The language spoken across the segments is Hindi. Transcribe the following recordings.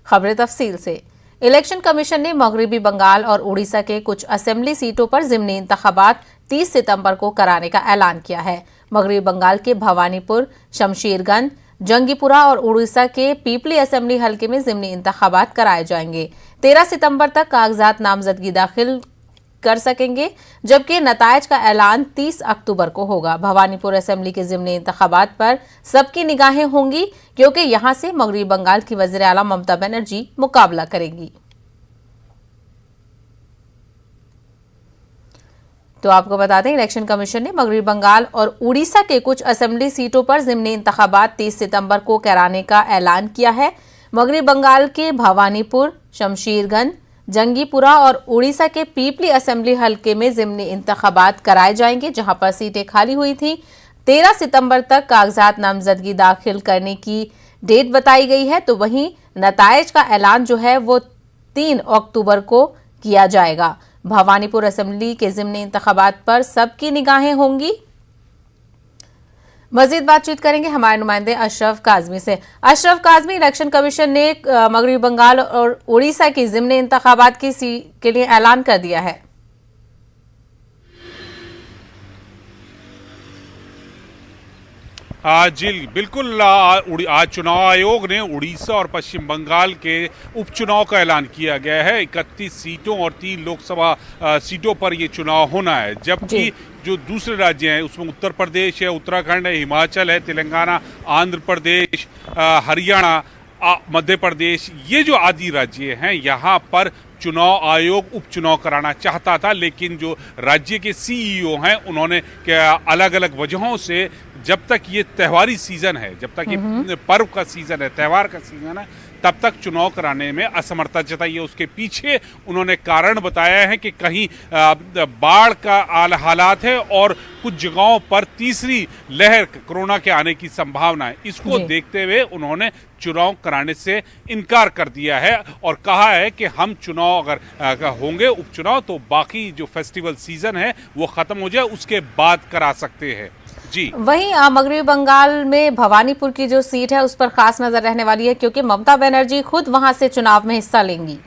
खबरें तफसील से। इलेक्शन कमीशन ने मगरबी बंगाल और उड़ीसा के कुछ असेंबली सीटों पर ज़िमनी इंतखाबात 30 सितंबर को कराने का ऐलान किया है। मगरबी बंगाल के भवानीपुर, शमशेरगंज, जंगीपुरा और उड़ीसा के पीपली असेंबली हलके में ज़िमनी इंतखाबात कराए जाएंगे। 13 सितंबर तक कागजात नामजदगी दाखिल कर सकेंगे, जबकि नतायज का ऐलान 30 अक्टूबर को होगा। भवानीपुर असेंबली के ज़िमनी इंतखाबात पर सबकी निगाहें होंगी, क्योंकि यहां से मगरबी बंगाल की वज़ीर आला ममता बनर्जी मुकाबला करेंगी। तो आपको बता दें, इलेक्शन कमीशन ने मगरबी बंगाल और उड़ीसा के कुछ असेंबली सीटों पर ज़िमनी इंतखाबात 30 सितंबर को कराने का ऐलान किया है। मगरबी बंगाल के भवानीपुर, शमशेरगंज, जंगीपुरा और उड़ीसा के पीपली असेंबली हलके में ज़िमनी इंतखाबात कराए जाएंगे, जहां पर सीटें खाली हुई थी। 13 सितंबर तक कागजात नामजदगी दाखिल करने की डेट बताई गई है। तो वहीं नतायज का ऐलान जो है वो 3 अक्टूबर को किया जाएगा। भवानीपुर असेंबली के ज़िमनी इंतखाबात पर सबकी निगाहें होंगी। मजीद बातचीत करेंगे हमारे नुमाइंदे अशरफ काजमी से। अशरफ काजमी, इलेक्शन कमीशन ने मगरबी बंगाल और उड़ीसा की ज़िमनी इंतखाबात के लिए ऐलान कर दिया है। जी बिल्कुल। आज चुनाव आयोग ने उड़ीसा और पश्चिम बंगाल के उपचुनाव का ऐलान किया गया है। 31 सीटों और 3 लोकसभा सीटों पर ये चुनाव होना है, जबकि जो दूसरे राज्य हैं उसमें उत्तर प्रदेश है, उत्तराखंड है, हिमाचल है, तेलंगाना, आंध्र प्रदेश, हरियाणा, मध्य प्रदेश, ये जो आदि राज्य हैं यहाँ पर चुनाव आयोग उपचुनाव कराना चाहता था, लेकिन जो राज्य के सीईओ हैं उन्होंने अलग अलग वजहों से, जब तक ये त्योहारी सीजन है, जब तक ये पर्व का सीजन है, त्यौहार का सीजन है, तब तक चुनाव कराने में असमर्थता जताई है। उसके पीछे उन्होंने कारण बताया है कि कहीं बाढ़ का हालात है और कुछ जगहों पर तीसरी लहर कोरोना के आने की संभावना है। इसको देखते हुए उन्होंने चुनाव कराने से इनकार कर दिया है और कहा है कि हम चुनाव अगर होंगे उपचुनाव तो बाकी जो फेस्टिवल सीजन है वो खत्म हो जाए, उसके बाद करा सकते हैं। जी वहीं मगरबी बंगाल में भवानीपुर की जो सीट है उस पर खास नजर रहने वाली है, क्योंकि ममता बनर्जी खुद वहां से चुनाव में हिस्सा लेंगी।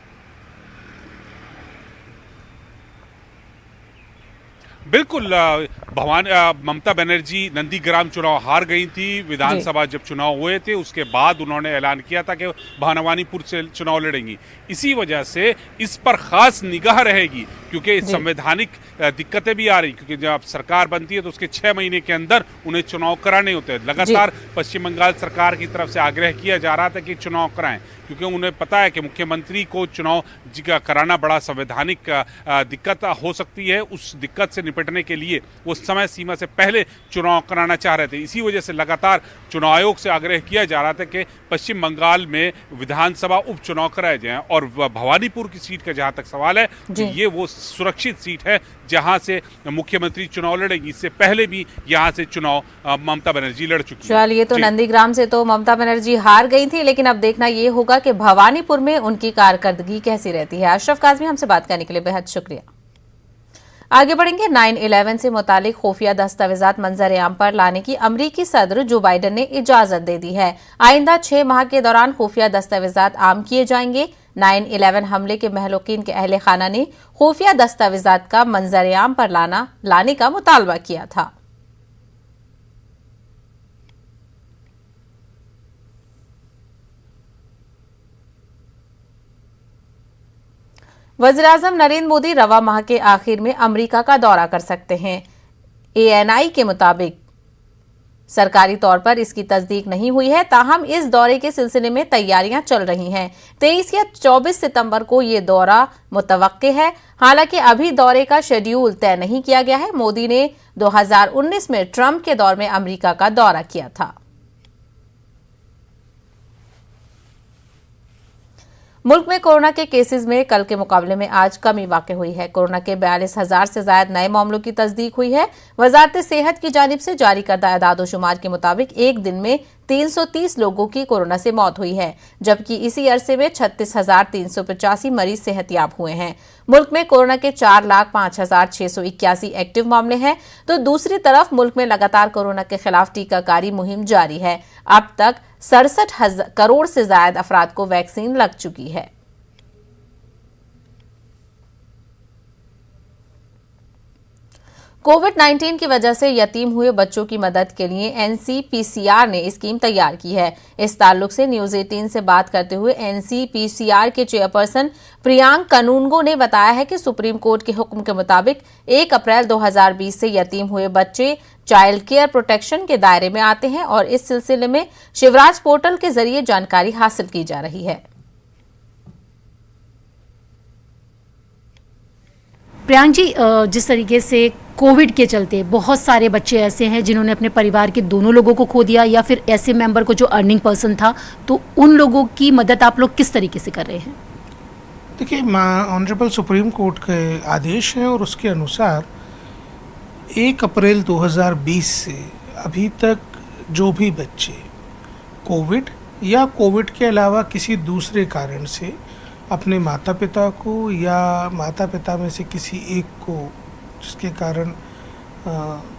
बिल्कुल। ममता बनर्जी नंदीग्राम चुनाव हार गई थी। विधानसभा जब चुनाव हुए थे उसके बाद उन्होंने ऐलान किया था कि भवानीपुर से चुनाव लड़ेंगी। इसी वजह से इस पर खास निगाह रहेगी, क्योंकि संवैधानिक दिक्कतें भी आ रही, क्योंकि जब सरकार बनती है तो उसके 6 महीने के अंदर उन्हें चुनाव कराने होते हैं। लगातार पश्चिम बंगाल सरकार की तरफ से आग्रह किया जा रहा था कि चुनाव कराएं, क्योंकि उन्हें पता है कि मुख्यमंत्री को चुनाव कराना बड़ा संवैधानिक दिक्कत हो सकती है। उस दिक्कत से निपटने के लिए वो समय सीमा से पहले चुनाव कराना चाह रहे थे। इसी वजह से लगातार चुनाव आयोग से आग्रह किया जा रहा था कि पश्चिम बंगाल में विधानसभा उपचुनाव कराए जाएं। और भवानीपुर की सीट का जहां तक सवाल है, तो ये वो सुरक्षित सीट है जहां से मुख्यमंत्री चुनाव लड़ेगी। इससे पहले भी यहां से चुनाव ममता बनर्जी लड़ चुकी है। चलिए, तो नंदीग्राम से तो ममता बनर्जी हार गई थी, लेकिन अब देखना ये होगा कि भवानीपुर में उनकी कारकर्दगी कैसी रहती है। अशरफ काजमी, हमसे बात करने के लिए बेहद शुक्रिया। आगे बढ़ेंगे। 9/11 से मुतालिक खुफिया दस्तावेजात मंजर-ए-आम पर लाने की अमरीकी सदर जो बाइडन ने इजाजत दे दी है। आइंदा 6 माह के दौरान खुफिया दस्तावेजात आम किए जाएंगे। 9/11 हमले के महलूकीन के अहले खाना ने खुफिया दस्तावेजात का मंजर-ए-आम पर लाने का मुतालबा किया था। वज़ीर-ए-आज़म नरेंद्र मोदी रवा माह के आखिर में अमेरिका का दौरा कर सकते हैं। ANI के मुताबिक सरकारी तौर पर इसकी तस्दीक नहीं हुई है, ताहम इस दौरे के सिलसिले में तैयारियां चल रही हैं। 23 या 24 सितंबर को ये दौरा मुतवक्के है। हालांकि अभी दौरे का शेड्यूल तय नहीं किया गया है। मोदी ने 2019 में ट्रंप के दौर में अमेरिका का दौरा किया था। मुल्क में कोरोना के केसेस में कल के मुकाबले में आज कमी वाक़ई हुई है। कोरोना के 42,000 से ज्यादा नए मामलों की तस्दीक हुई है। वजारत सेहत की जानिब से जारी करदा एदाद-ओ-शुमार के मुताबिक एक दिन में 330 लोगों की कोरोना से मौत हुई है, जबकि इसी अरसे में 36,385 मरीज सेहतयाब हुए हैं। मुल्क में कोरोना के 4,05,681 एक्टिव मामले हैं, तो दूसरी तरफ मुल्क में लगातार कोरोना के खिलाफ टीकाकारी मुहिम जारी है। अब तक 67 करोड़ से ज्यादा अफराद को वैक्सीन लग चुकी है। कोविड-19 की वजह से यतीम हुए बच्चों की मदद के लिए एनसीपीसीआर ने स्कीम तैयार की है। इस ताल्लुक से न्यूज 18 से बात करते हुए एनसीपीसीआर के चेयरपर्सन प्रियांक कनूनगो ने बताया है कि सुप्रीम कोर्ट के हुक्म के मुताबिक 1 अप्रैल 2020 से यतीम हुए बच्चे चाइल्ड केयर प्रोटेक्शन के दायरे में आते हैं और इस सिलसिले में शिवराज पोर्टल के जरिए जानकारी हासिल की जा रही है। प्रियांक जी, जिस तरीके से कोविड के चलते बहुत सारे बच्चे ऐसे हैं जिन्होंने अपने परिवार के दोनों लोगों को खो दिया या फिर ऐसे मेंबर को जो अर्निंग पर्सन था, तो उन लोगों की मदद आप लोग किस तरीके से कर रहे हैं? देखिए, ऑनरेबल सुप्रीम कोर्ट के आदेश हैं और उसके अनुसार 1 अप्रैल 2020 से अभी तक जो भी बच्चे कोविड या कोविड के अलावा किसी दूसरे कारण से अपने माता पिता को या माता पिता में से किसी एक को जिसके कारण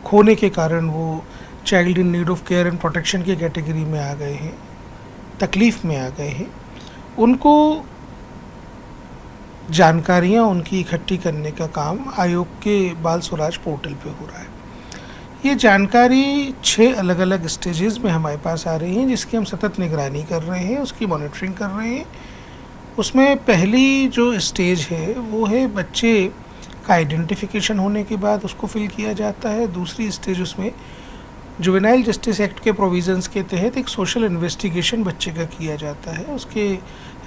खोने के कारण वो child in need of care and protection की कैटेगरी में आ गए हैं, तकलीफ़ में आ गए हैं, उनको जानकारियां उनकी इकट्ठी करने का काम आयोग के बाल स्वराज पोर्टल पे हो रहा है। ये जानकारी 6 अलग अलग स्टेजेस में हमारे पास आ रही हैं, जिसकी हम सतत निगरानी कर रहे हैं, उसकी मॉनिटरिंग कर रहे हैं। उसमें पहली जो स्टेज है वो है बच्चे का आइडेंटिफिकेशन होने के बाद उसको फिल किया जाता है। दूसरी स्टेज उसमें जुवेनाइल जस्टिस एक्ट के प्रोविजंस के तहत एक सोशल इन्वेस्टिगेशन बच्चे का किया जाता है। उसके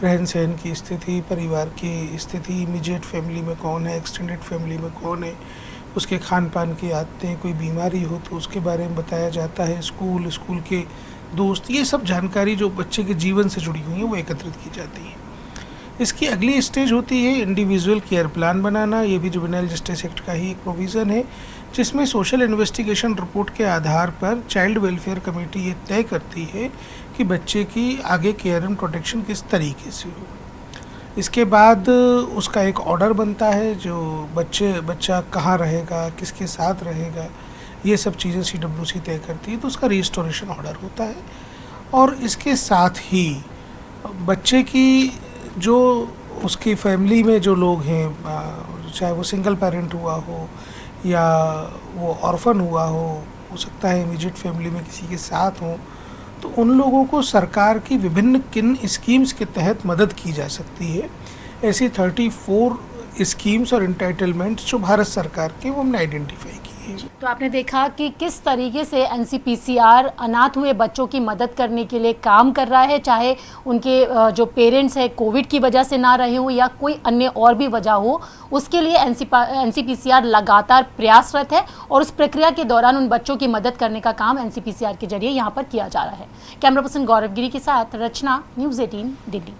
रहन सहन की स्थिति, परिवार की स्थिति, इमीडिएट फैमिली में कौन है, एक्सटेंडेड फैमिली में कौन है, उसके खान पान की आदतें, कोई बीमारी हो तो उसके बारे में बताया जाता है, स्कूल के दोस्त, ये सब जानकारी जो बच्चे के जीवन से जुड़ी हुई है वो एकत्रित की जाती है। इसकी अगली स्टेज होती है इंडिविजुअल केयर प्लान बनाना। ये भी जुवेनाइल जस्टिस एक्ट का ही एक प्रोविज़न है, जिसमें सोशल इन्वेस्टिगेशन रिपोर्ट के आधार पर चाइल्ड वेलफेयर कमेटी ये तय करती है कि बच्चे की आगे केयर एंड प्रोटेक्शन किस तरीके से हो। इसके बाद उसका एक ऑर्डर बनता है, जो बच्चा कहाँ रहेगा, किसके साथ रहेगा, ये सब चीज़ें CWC तय करती है, तो उसका रिस्टोरेशन ऑर्डर होता है। और इसके साथ ही बच्चे की जो उसकी फैमिली में जो लोग हैं, चाहे वो सिंगल पेरेंट हुआ हो या वो ऑर्फन हुआ हो सकता है इमीडिएट फैमिली में किसी के साथ हो, तो उन लोगों को सरकार की विभिन्न किन स्कीम्स के तहत मदद की जा सकती है। ऐसी 34 स्कीम्स और एंटाइटलमेंट्स जो भारत सरकार के वो हमने आइडेंटिफाई की है। तो आपने देखा कि किस तरीके से एनसीपीसीआर अनाथ हुए बच्चों की मदद करने के लिए काम कर रहा है, चाहे उनके जो पेरेंट्स हैं कोविड की वजह से ना रहे हो या कोई अन्य और भी वजह हो, उसके लिए एनसीपीसीआर लगातार प्रयासरत है और उस प्रक्रिया के दौरान उन बच्चों की मदद करने का काम एनसीपीसीआर के जरिए यहाँ पर किया जा रहा है। कैमरा पर्सन गौरव गिरी के साथ रचना, न्यूज़ 18 दिल्ली।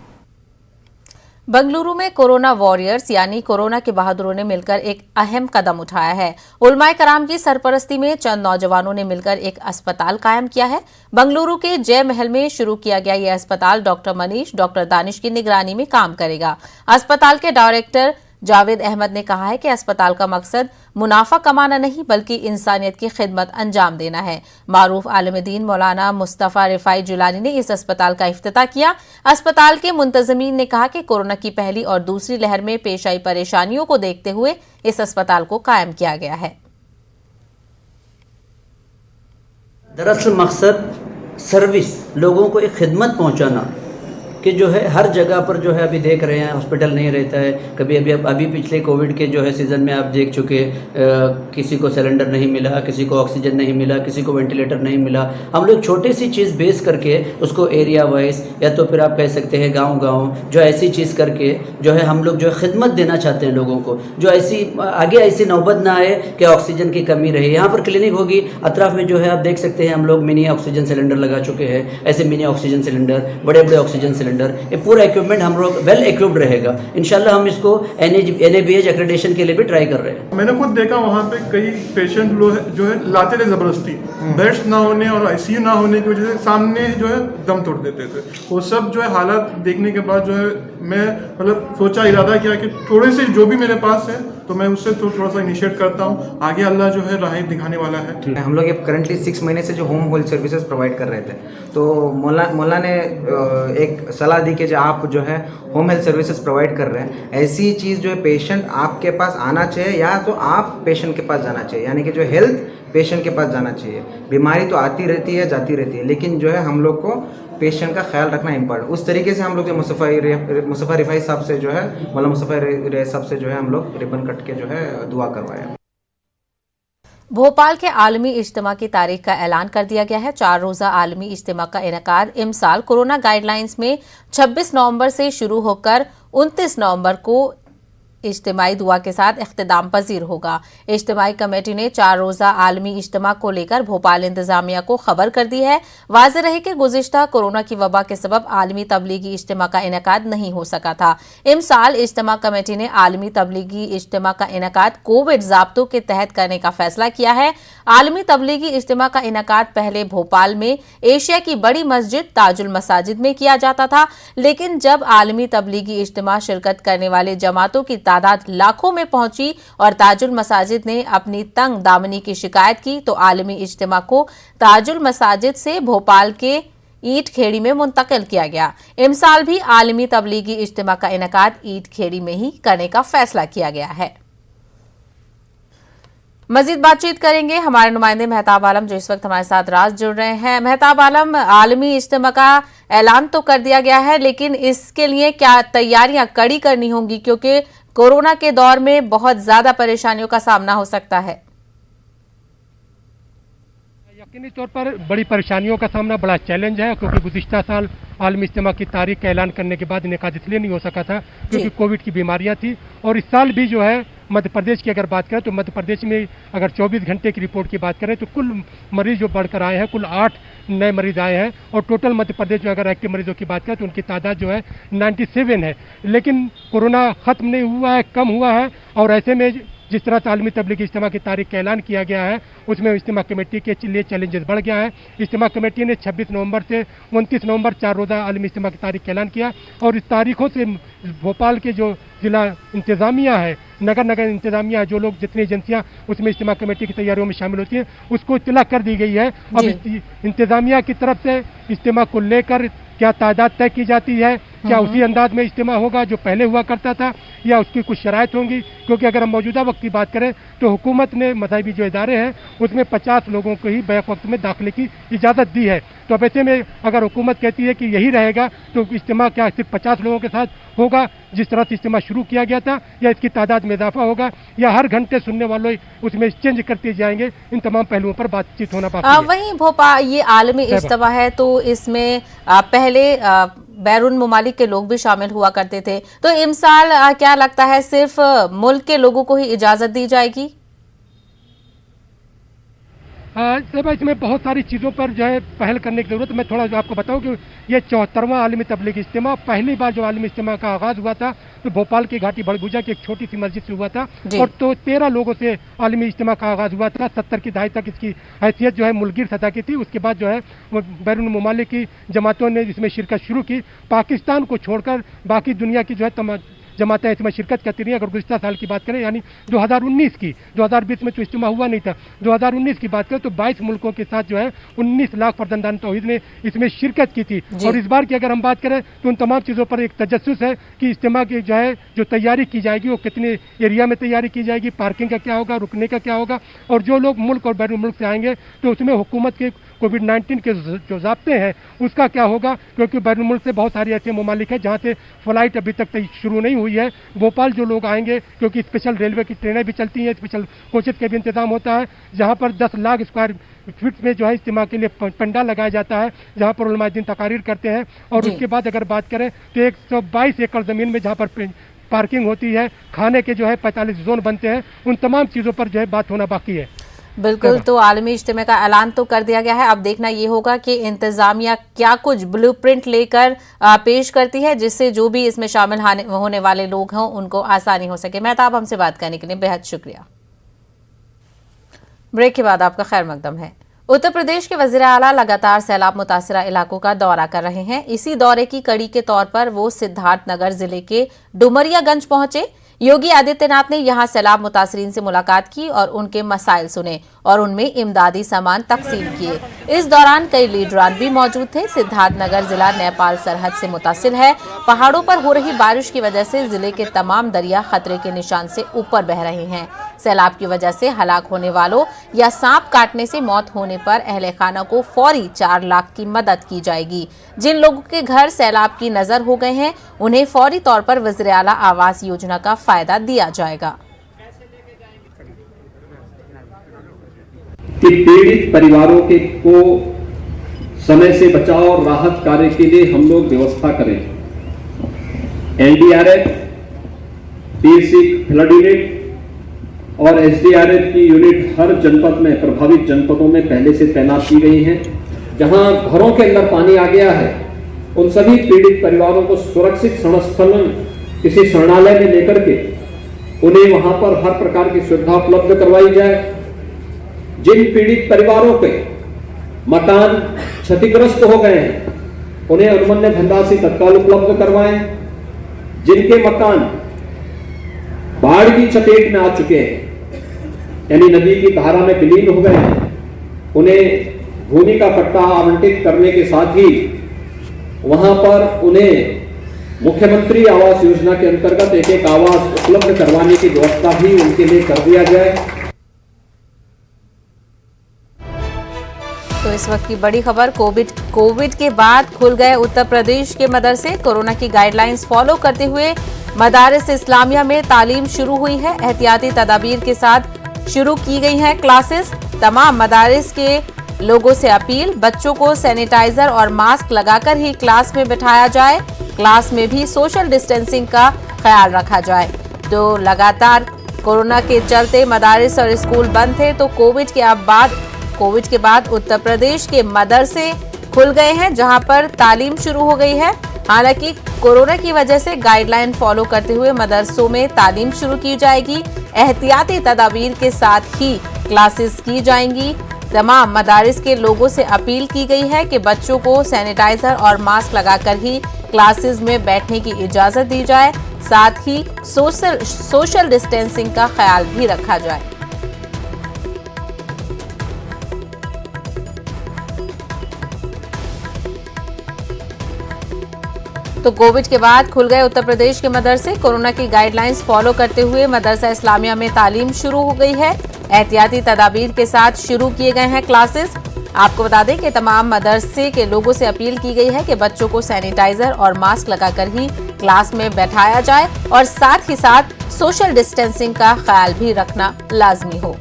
बंगलुरु में कोरोना वॉरियर्स यानी कोरोना के बहादुरों ने मिलकर एक अहम कदम उठाया है। उलमाए कराम की सरपरस्ती में चंद नौजवानों ने मिलकर एक अस्पताल कायम किया है। बंगलुरु के जय महल में शुरू किया गया यह अस्पताल डॉक्टर मनीष, डॉक्टर दानिश की निगरानी में काम करेगा। अस्पताल के डायरेक्टर जावेद अहमद ने कहा है कि अस्पताल का मकसद मुनाफा कमाना नहीं बल्कि इंसानियत की खिदमत अंजाम देना है। मारूफ आलिम दीन मौलाना मुस्तफ़ा रिफाई जुलानी ने इस अस्पताल का इफ्तिताह किया। अस्पताल के मुंतजमीन ने कहा कि कोरोना की पहली और दूसरी लहर में पेश आई परेशानियों को देखते हुए इस अस्पताल को कायम किया गया है। दरअसल मकसद सर्विस, लोगों को एक खिदमत पहुंचाना कि जो है हर जगह पर जो है अभी देख रहे हैं हॉस्पिटल नहीं रहता है। कभी अभी पिछले कोविड के जो है सीज़न में आप देख चुके, किसी को सिलेंडर नहीं मिला, किसी को ऑक्सीजन नहीं मिला, किसी को वेंटिलेटर नहीं मिला। हम लोग छोटी सी चीज़ बेस करके उसको एरिया वाइज या तो फिर आप कह सकते हैं गांव जो ऐसी चीज़ करके जो है हम लोग जो है खिदमत देना चाहते हैं लोगों को, जो ऐसी आगे ऐसी नौबत ना आए कि ऑक्सीजन की कमी रहे। यहाँ पर क्लिनिक होगी, अतराफ में जो है आप देख सकते हैं हम लोग मिनी ऑक्सीजन सिलेंडर लगा चुके हैं। ऐसे मिनी ऑक्सीजन सिलेंडर, बड़े बड़े ऑक्सीजन सिलेंडर सिलेंडर, ये पूरा इक्विपमेंट हम लोग वेल इक्विप्ड रहेगा। इंशाल्लाह हम इसको NABH एक्रेडिटेशन के लिए भी ट्राई कर रहे हैं। मैंने खुद देखा वहाँ पे कई पेशेंट लोग जो है लाते थे ज़बरदस्ती, बेड्स ना होने और ICU ना होने की वजह से सामने जो है दम तोड़ देते थे। वो सब जो है हालात देखने के बाद जो है मैं मतलब सोचा, इरादा किया कि थोड़े से जो भी मेरे पास है तो मैं उससे थोड़ा सा इनिशिएट करता हूँ, आगे अल्लाह जो है राहें दिखाने वाला है। हम लोग ये करंटली 6 महीने से जो होम हेल्थ सर्विसेज प्रोवाइड कर रहे थे, तो मौला ने एक सलाह दी कि जो आप जो है होम हेल्थ सर्विसेज प्रोवाइड कर रहे हैं, ऐसी चीज़ जो है पेशेंट आपके पास आना चाहिए या तो आप पेशेंट के पास जाना चाहिए, यानी कि जो हेल्थ पेशेंट के पास जाना चाहिए। बीमारी तो आती रहती है जाती रहती है, लेकिन जो है हम लोग को पेशेंट का ख्याल रखना इम्पोर्टेंट। उस तरीके से हम लोग जो मुस्तफ़ा रिफाई साहब से जो है, मौलाना मुस्तफ़ा रिफाई साहब से जो है हम लोग रिबन कट के जो है दुआ करवाया। भोपाल के आलमी इज्तिमा की तारीख का ऐलान कर दिया गया है। 4 रोज़ा आलमी इज्तिमा का इनेकाद इमसाल कोरोना गाइडलाइंस में 26 नवंबर से शुरू होकर 29 नवंबर को इज्तिमाई दुआ के साथ इख्तिताम पजीर होगा। इज्तिमाई कमेटी ने 4 रोज़ा आलमी इज्तिमा को लेकर भोपाल इंतजामिया को खबर कर दी है। वाज़ेह रहे कि गुज़िश्ता कोरोना की वबा के सबब आलमी तबलीगी इज्तिमा का इनेकाद नहीं हो सका था। इमसाल इज्तिमा कमेटी ने आलमी तबलीगी इज्तिमा का इनेकाद कोविड ज़ाब्तों के तहत करने का फैसला किया है। आलमी तबलीगी इज्तिमा का इनेकाद पहले भोपाल में एशिया की बड़ी मस्जिद ताजुल मसाजिद में किया जाता था, लेकिन जब आलमी तबलीगी इज्तिमा शिरकत करने वाले जमातों की तादाद लाखों में पहुंची और ताजुल मसाजिद ने अपनी तंग दामनी की शिकायत की, तो आलमी इज्तिमा को ताजुल मसाजिद से भोपाल के ईट खेड़ी में मुंतकिल किया गया। इमसाल भी आलमी तबलीगी इज्तिमा का इनेकाद ईट खेड़ी में ही करने का फैसला किया गया है। मजीद बातचीत करेंगे हमारे नुमाइंदे मेहताब आलम, जो इस वक्त हमारे साथ राज जुड़ रहे हैं। मेहताब आलम, आलमी इज्तिमा का ऐलान तो कर दिया गया है, लेकिन इसके लिए क्या तैयारियां कड़ी करनी होंगी, क्योंकि कोरोना के दौर में बहुत ज्यादा परेशानियों का सामना हो सकता है? यकीनी तौर पर बड़ी परेशानियों का सामना, बड़ा चैलेंज है, क्योंकि गुज़िश्ता साल आलमी इज्तिमा की तारीख का ऐलान करने के बाद इनेकाद इसलिए नहीं हो सका था क्योंकि कोविड की बीमारियां थी। और इस साल भी जो है मध्य प्रदेश की अगर बात करें तो मध्य प्रदेश में अगर 24 घंटे की रिपोर्ट की बात करें तो कुल मरीज जो बढ़कर आए हैं, कुल 8 नए मरीज आए हैं। और टोटल मध्य प्रदेश में अगर एक्टिव मरीजों की बात करें तो उनकी तादाद जो है 97 है। लेकिन कोरोना ख़त्म नहीं हुआ है, कम हुआ है। और ऐसे में जिस तरह से आलमी तबलीगी इज्तिमा की तारीख का ऐलान किया गया है, उसमें इज्तिमा कमेटी के लिए चैलेंजेस बढ़ गया है। इज्तिमा कमेटी ने 26 नवंबर से 29 नवंबर 4 रोज़ा आलमी इज्तिमा की तारीख का ऐलान किया और इस तारीखों से भोपाल के जो जिला इंतज़ामिया है, नगर इंतज़ामिया है, जो लोग जितनी एजेंसियाँ उसमें इज्तिमा कमेटी की तैयारियों में शामिल होती हैं, उसको इत्तला कर दी गई है। अब इंतज़ामिया की तरफ से इज्तिमा को लेकर क्या तादाद तय की जाती है, क्या उसी अंदाज में इज्तिमा होगा जो पहले हुआ करता था, या उसकी कुछ शराइत होंगी। क्योंकि अगर हम मौजूदा वक्त की बात करें तो हुकूमत ने मज़हबी जो इदारे हैं उसमें 50 लोगों को ही बैक वक्त में दाखिले की इजाज़त दी है। तो अब ऐसे में अगर हुकूमत कहती है कि यही रहेगा तो इज्तिमा क्या सिर्फ 50 लोगों के साथ होगा जिस तरह से इज्तिमा शुरू किया गया था, या इसकी तादाद में इजाफा होगा, या हर घंटे सुनने वालों उसमें चेंज करते जाएंगे? इन तमाम पहलुओं पर बातचीत होना बाकी है। वहीं भोपाल ये आलमी इज्तिमा है तो इसमें पहले बैरून मुमालिक के लोग भी शामिल हुआ करते थे, तो इमसाल क्या लगता है सिर्फ मुल्क के लोगों को ही इजाजत दी जाएगी? इसमें बहुत सारी चीज़ों पर जो है पहल करने की जरूरत है। मैं थोड़ा जो आपको बताऊं कि ये 74वां आलमी तबलीगी इज्तिमा, पहली बार जो आलमी इज्तिमा का आगाज़ हुआ था तो भोपाल की घाटी बड़गुजा की एक छोटी सी मस्जिद से हुआ था, और तो 13 लोगों से आलमी इज्तिमा का आगाज़ हुआ था। 70 की दहाई तक इसकी हैसियत जो है मुल्किर सतह की थी। उसके बाद जो है वो बैरून मुमालिक की जमातों ने इसमें शिरकत शुरू की। पाकिस्तान को छोड़कर बाकी दुनिया की जो है जमातें इसमें शिरकत करती रही। अगर गुज़िश्ता साल की बात करें, यानी 2019 की, 2020 में तो इज्तिमा हुआ नहीं था, 2019 की बात करें तो 22 मुल्कों के साथ जो है 19 लाख फर्जंदान तौहीद ने इसमें शिरकत की थी। और इस बार की अगर हम बात करें तो उन तमाम चीज़ों पर एक तजस्सुस है कि इज्तिमा की जो है जो तैयारी की जाएगी वो कितने एरिया में तैयारी की जाएगी, पार्किंग का क्या होगा, रुकने का क्या होगा, और जो लोग मुल्क और बैरून मुल्क से आएंगे तो उसमें हुकूमत के कोविड-19 के जो ज़ाब्ते हैं उसका क्या होगा। क्योंकि बैरून मुल्क से बहुत सारे ऐसे ममालिक हैं जहाँ से फ़्लाइट अभी तक शुरू नहीं हुई है। भोपाल जो लोग आएंगे, क्योंकि स्पेशल रेलवे की ट्रेनें भी चलती हैं, स्पेशल कोचेज का भी इंतजाम होता है, जहाँ पर 10 लाख स्क्वायर फीट में जो है इज्तिमा के लिए पंडाल लगाया जाता है, जहाँ पर उलमा दीन तकारीर करते हैं। और उसके बाद अगर बात करें तो 122 एकड़ ज़मीन में जहाँ पर पार्किंग होती है, खाने के जो है 45 जोन बनते हैं, उन तमाम चीज़ों पर जो है बात होना बाकी है। बिल्कुल, तो आलमी इज्तिमा का ऐलान तो कर दिया गया है। अब देखना ये होगा कि इंतजामिया क्या कुछ ब्लूप्रिंट लेकर पेश करती है, जिससे जो भी इसमें शामिल होने वाले लोग हों उनको आसानी हो सके। मेहताब, हमसे बात करने के लिए बेहद शुक्रिया। ब्रेक के बाद आपका खैर मकदम है। उत्तर प्रदेश के वज़ीर आला लगातार सैलाब मुतासिरा इलाकों का दौरा कर रहे हैं। इसी दौरे की कड़ी के तौर पर वो सिद्धार्थनगर जिले के डुमरियागंज पहुंचे। योगी आदित्यनाथ ने यहां सैलाब मुतासरीन से मुलाकात की और उनके मसाइल सुने और उनमें इमदादी सामान तकसीम किए। इस दौरान कई लीडरान भी मौजूद थे। सिद्धार्थनगर जिला नेपाल सरहद से मुत्तसिल है। पहाड़ों पर हो रही बारिश की वजह से जिले के तमाम दरिया खतरे के निशान से ऊपर बह रहे हैं। सैलाब की वजह से हलाक होने वालों या सांप काटने से मौत होने पर अहले खाना को फौरी 4 लाख की मदद की जाएगी। जिन लोगों के घर सैलाब की नजर हो गए हैं उन्हें फौरी तौर पर वज़ीर आला आवास योजना का फायदा दिया जाएगा। कि पीड़ित परिवारों के को समय से बचाव और राहत कार्य के लिए हम लोग व्यवस्था करें। एनडीआरएफ, बेसिक फ्लड यूनिट और एसडीआरएफ की यूनिट हर जनपद में, प्रभावित जनपदों में पहले से तैनात की गई हैं। जहां घरों के अंदर पानी आ गया है उन सभी पीड़ित परिवारों को सुरक्षित स्थलन किसी शरणालय में लेकर के उन्हें वहां पर हर प्रकार की सुविधा उपलब्ध करवाई जाए। जिन पीड़ित परिवारों के मकान क्षतिग्रस्त हो गए हैं उन्हें अनुमन्य धनराशि तत्काल उपलब्ध करवाएं। जिनके मकान बाढ़ की चपेट में आ चुके हैं यानी नदी की धारा में विलीन हो गए हैं उन्हें भूमि का पट्टा आवंटित करने के साथ ही वहां पर उन्हें मुख्यमंत्री आवास योजना के अंतर्गत एक आवास उपलब्ध करवाने की व्यवस्था भी उनके लिए कर दिया जाए। तो इस वक्त की बड़ी खबर, कोविड के बाद खुल गए उत्तर प्रदेश के मदरसे। कोरोना की गाइडलाइंस फॉलो करते हुए मदारिस इस्लामिया में तालीम शुरू हुई है। एहतियाती तदाबीर के साथ शुरू की गई हैं क्लासेस। तमाम मदारिस के लोगों से अपील, बच्चों को सैनिटाइजर और मास्क लगाकर ही क्लास में बिठाया जाए। क्लास में भी सोशल डिस्टेंसिंग का ख्याल रखा जाए। तो लगातार कोरोना के चलते मदारिस और स्कूल बंद थे, तो कोविड के बाद उत्तर प्रदेश के मदरसे खुल गए हैं जहां पर तालीम शुरू हो गई है। हालांकि कोरोना की वजह से गाइडलाइन फॉलो करते हुए मदरसों में तालीम शुरू की जाएगी। एहतियाती तदाबीर के साथ ही क्लासेस की जाएंगी। तमाम मदारिस के लोगों से अपील की गई है कि बच्चों को सैनिटाइजर और मास्क लगाकर ही क्लासेस में बैठने की इजाजत दी जाए। साथ ही सोशल डिस्टेंसिंग का ख्याल भी रखा जाए। तो कोविड के बाद खुल गए उत्तर प्रदेश के मदरसे। कोरोना की गाइडलाइंस फॉलो करते हुए मदरसा इस्लामिया में तालीम शुरू हो गई है। एहतियाती तदाबीर के साथ शुरू किए गए हैं क्लासेस। आपको बता दें कि तमाम मदरसे के लोगों से अपील की गई है कि बच्चों को सैनिटाइजर और मास्क लगाकर ही क्लास में बैठाया जाए और साथ ही साथ सोशल डिस्टेंसिंग का ख्याल भी रखना लाजमी हो।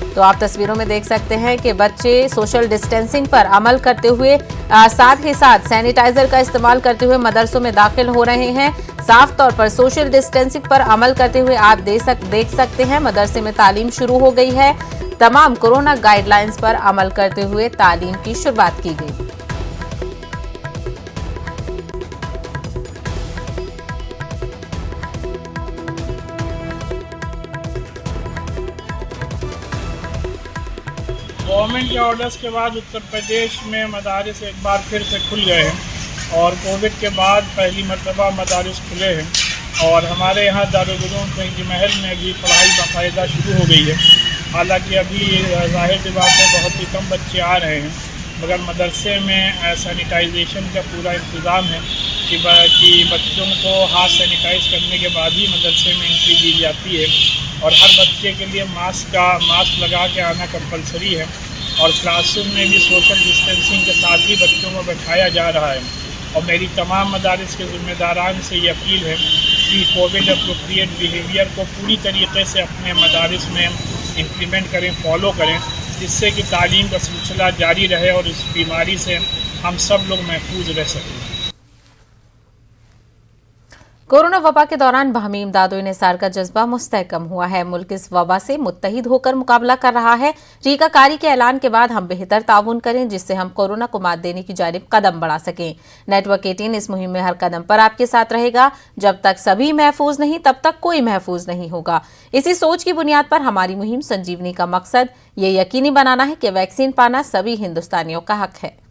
तो आप तस्वीरों में देख सकते हैं कि बच्चे सोशल डिस्टेंसिंग पर अमल करते हुए साथ ही साथ सैनिटाइजर का इस्तेमाल करते हुए मदरसों में दाखिल हो रहे हैं। साफ तौर पर सोशल डिस्टेंसिंग पर अमल करते हुए आप देख सकते हैं मदरसे में तालीम शुरू हो गई है। तमाम कोरोना गाइडलाइंस पर अमल करते हुए तालीम की शुरुआत की गई। गवर्नमेंट के ऑर्डर्स के बाद उत्तर प्रदेश में मदारिस एक बार फिर से खुल गए हैं और कोविड के बाद पहली मरतबा मदारिस खुले हैं और हमारे यहाँ दारुल उलूम फ़िक़्ही महल में भी पढ़ाई बाकायदा शुरू हो गई है। हालांकि अभी ज़ाहिर सी बात है बहुत ही कम बच्चे आ रहे हैं, मगर मदरसे में सैनिटाइजेशन का पूरा इंतज़ाम है कि बच्चों को हाथ सैनिटाइज करने के बाद ही मदरसे में एंट्री दी जाती है और हर बच्चे के लिए मास्क लगा के आना कंपलसरी है और क्लासरूम में भी सोशल डिस्टेंसिंग के साथ ही बच्चों को बैठाया जा रहा है। और मेरी तमाम मदारिस के ज़िम्मेदारान से ये अपील है कि कोविड अप्रोप्रिएट बिहेवियर को पूरी तरीके से अपने मदारिस में इम्प्लीमेंट करें, फॉलो करें, जिससे कि तालीम का सिलसिला जारी रहे और इस बीमारी से हम सब लोग महफूज रह सकें। कोरोना वबा के दौरान बाहमी इमदाद व इंसार का जज्बा मुस्तहकम हुआ है। मुल्क इस वबा से मुत्तहिद होकर मुकाबला कर रहा है। टीकाकारी के ऐलान के बाद हम बेहतर ताउन करें जिससे हम कोरोना को मात देने की जानिब कदम बढ़ा सकें। नेटवर्क 18 इस मुहिम में हर कदम पर आपके साथ रहेगा। जब तक सभी महफूज नहीं तब तक कोई महफूज नहीं होगा। इसी सोच की बुनियाद पर हमारी मुहिम संजीवनी का मकसद ये यकीनी बनाना है कि वैक्सीन पाना सभी हिंदुस्तानियों का हक है।